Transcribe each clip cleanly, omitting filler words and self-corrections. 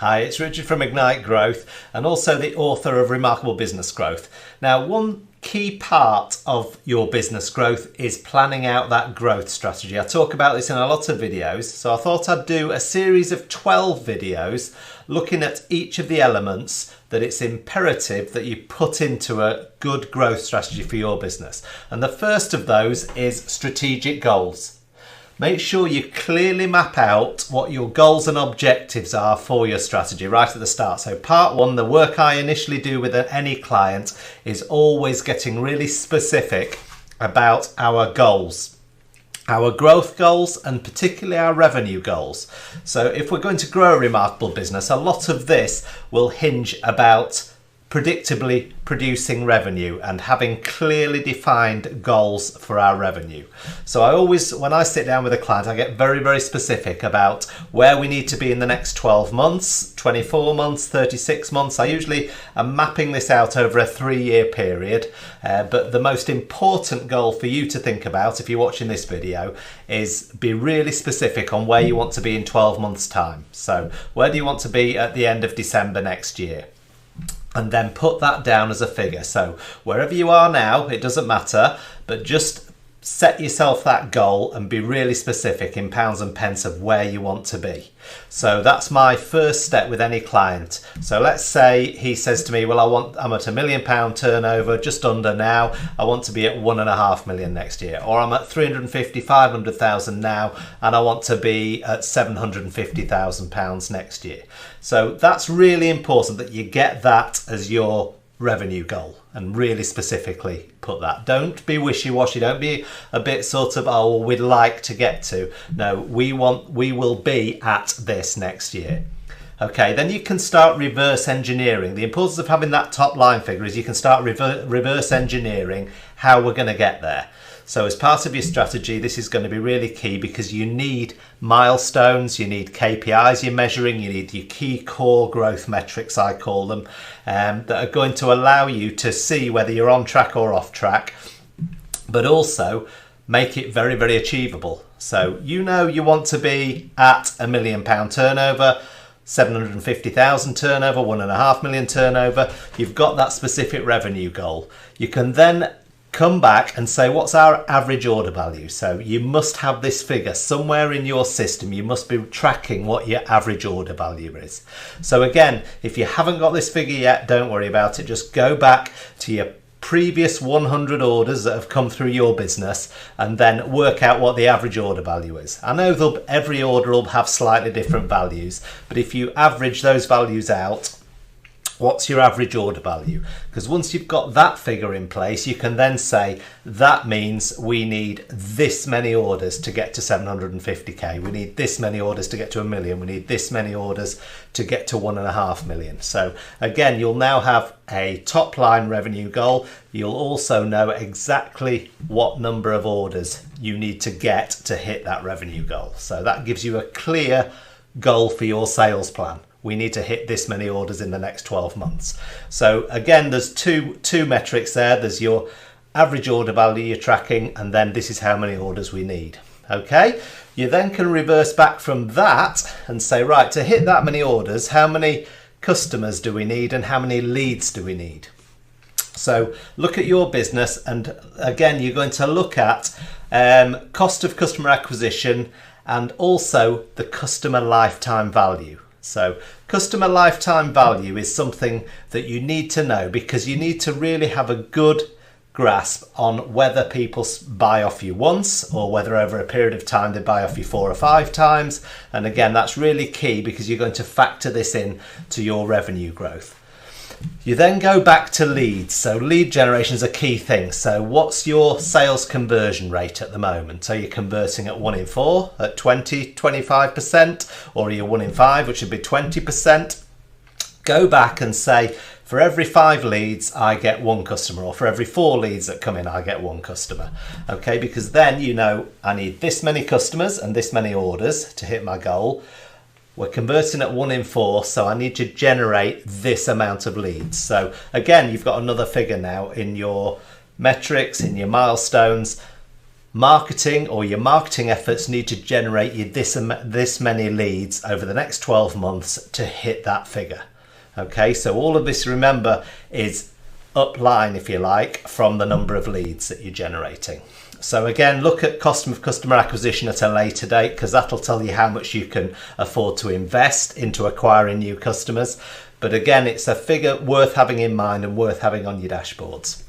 Hi, it's Richard from Ignite Growth and also the author of Remarkable Business Growth. Now, one key part of your business growth is planning out that growth strategy. I talk about this in a lot of videos, so I thought I'd do a series of 12 videos looking at each of the elements that it's imperative that you put into a good growth strategy for your business. And the first of those is strategic goals. Make sure you clearly map out what your goals and objectives are for your strategy right at the start. So part one, the work I initially do with any client is always getting really specific about our goals, our growth goals, and particularly our revenue goals. So if we're going to grow a remarkable business, a lot of this will hinge about predictably producing revenue and having clearly defined goals for our revenue. So I always, when I sit down with a client, I get very, very specific about where we need to be in the next 12 months, 24 months, 36 months. I usually am mapping this out over a 3-year period. But the most important goal for you to think about if you're watching this video is be really specific on where you want to be in 12 months time. So where do you want to be at the end of December next year? And then put that down as a figure. So wherever you are now, it doesn't matter, but just set yourself that goal and be really specific in pounds and pence of where you want to be. So that's my first step with any client. So let's say he says to me, well, I'm at £1 million turnover, just under now. I want to be at 1.5 million next year. Or I'm at 350, 500,000 now, and I want to be at 750,000 pounds next year. So that's really important that you get that as your revenue goal and really specifically put that. Don't be wishy-washy. Don't be a bit sort of, oh, well, we'd like to get to. No, we will be at this next year. Okay, then you can start reverse engineering. The importance of having that top line figure is you can start reverse engineering how we're going to get there. So as part of your strategy, this is going to be really key because you need milestones, you need KPIs you're measuring, you need your key core growth metrics, I call them, that are going to allow you to see whether you're on track or off track, but also make it very, very achievable. So you know you want to be at £1 million turnover, 750,000 turnover, 1.5 million turnover. You've got that specific revenue goal. You can then come back and say, what's our average order value? So you must have this figure somewhere in your system. You must be tracking what your average order value is. So again, if you haven't got this figure yet, don't worry about it. Just go back to your previous 100 orders that have come through your business and then work out what the average order value is. I know every order will have slightly different values, but if you average those values out, what's your average order value? Because once you've got that figure in place, you can then say that means we need this many orders to get to 750k. We need this many orders to get to 1 million. We need this many orders to get to 1.5 million. So again, you'll now have a top line revenue goal. You'll also know exactly what number of orders you need to get to hit that revenue goal. So that gives you a clear goal for your sales plan. We need to hit this many orders in the next 12 months. So again, there's two metrics there. There's your average order value you're tracking, and then this is how many orders we need. Okay, you then can reverse back from that and say, right, to hit that many orders, how many customers do we need and how many leads do we need? So look at your business, and again, you're going to look at cost of customer acquisition and also the customer lifetime value. So customer lifetime value is something that you need to know because you need to really have a good grasp on whether people buy off you once or whether over a period of time they buy off you 4 or 5 times. And again, that's really key because you're going to factor this in to your revenue growth. You then go back to leads. So lead generation is a key thing. So what's your sales conversion rate at the moment? Are you converting at 1 in 4, at 20, 25%? Or are you 1 in 5, which would be 20%? Go back and say, for every 5 leads, I get 1 customer, or for every 4 leads that come in, I get 1 customer. Okay, because then you know I need this many customers and this many orders to hit my goal. We're converting at 1 in 4, so I need to generate this amount of leads. So again, you've got another figure now in your metrics, in your milestones. marketing or your marketing efforts need to generate you this many leads over the next 12 months to hit that figure. Okay, so all of this, remember, is upline, if you like, from the number of leads that you're generating. So again, look at cost of customer acquisition at a later date, because that'll tell you how much you can afford to invest into acquiring new customers. But again, it's a figure worth having in mind and worth having on your dashboards.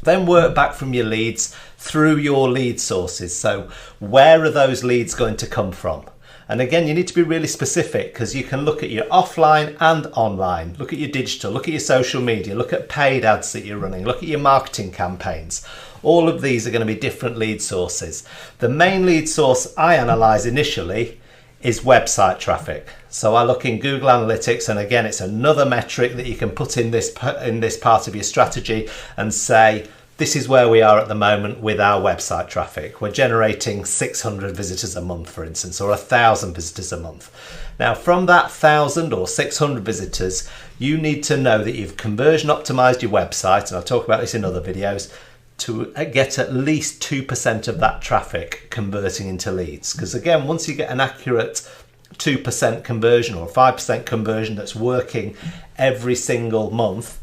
Then work back from your leads through your lead sources. So where are those leads going to come from? And again, you need to be really specific, because you can look at your offline and online, look at your digital, look at your social media, look at paid ads that you're running, look at your marketing campaigns. All of these are going to be different lead sources. The main lead source I analyze initially is website traffic. So I look in Google Analytics, and again, it's another metric that you can put in this part of your strategy and say, this is where we are at the moment with our website traffic. We're generating 600 visitors a month, for instance, or 1,000 visitors a month. Now, from that 1,000 or 600 visitors, you need to know that you've conversion optimized your website, and I'll talk about this in other videos, to get at least 2% of that traffic converting into leads. Because again, once you get an accurate 2% conversion or 5% conversion that's working every single month,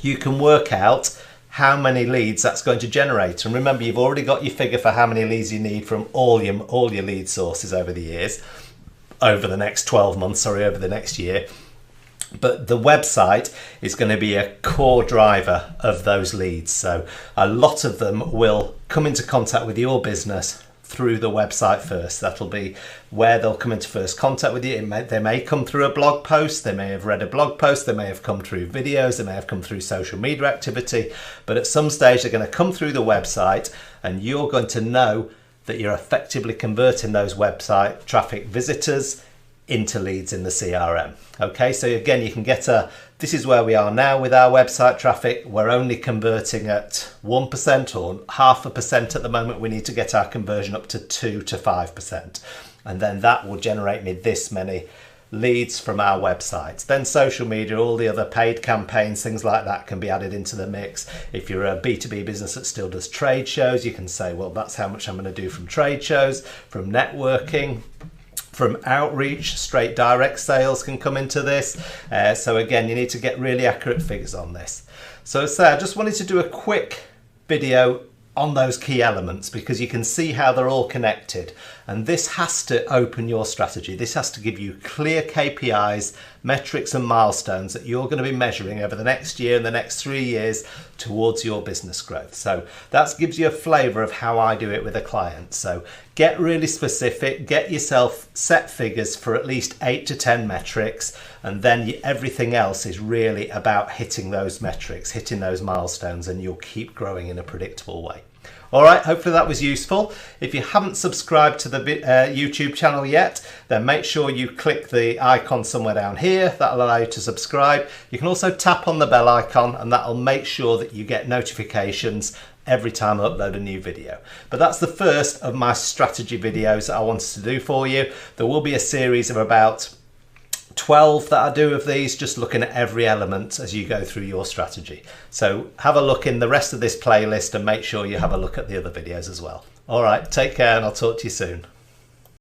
you can work out how many leads that's going to generate. And remember, you've already got your figure for how many leads you need from all your lead sources over the years, over the next 12 months, over the next year. But the website is going to be a core driver of those leads. So a lot of them will come into contact with your business through the website first. That'll be where they'll come into first contact with you. They may come through a blog post, they may have read a blog post, they may have come through videos, they may have come through social media activity, but at some stage they're going to come through the website, and you're going to know that you're effectively converting those website traffic visitors into leads in the CRM. Okay, so again, you can get this is where we are now with our website traffic. We're only converting at 1% or 0.5% at the moment. We need to get our conversion up to 2 to 5%. And then that will generate me this many leads from our website. Then social media, all the other paid campaigns, things like that can be added into the mix. If you're a B2B business that still does trade shows, you can say, well, that's how much I'm going to do from trade shows, from networking, from outreach. Straight direct sales can come into this. So again, you need to get really accurate figures on this. So as I say, I just wanted to do a quick video on those key elements, because you can see how they're all connected, and this has to open your strategy. This has to give you clear KPIs, metrics and milestones that you're going to be measuring over the next year and the next 3 years towards your business growth. So that gives you a flavour of how I do it with a client. So get really specific, get yourself set figures for at least 8 to 10 metrics, and then everything else is really about hitting those metrics, hitting those milestones, and you'll keep growing in a predictable way. All right, hopefully that was useful. If you haven't subscribed to the YouTube channel yet, then make sure you click the icon somewhere down here. That'll allow you to subscribe. You can also tap on the bell icon, and that'll make sure that you get notifications every time I upload a new video. But that's the first of my strategy videos that I wanted to do for you. There will be a series of about 12 that I do of these, just looking at every element as you go through your strategy. So have a look in the rest of this playlist and make sure you have a look at the other videos as well. All right, take care, and I'll talk to you soon.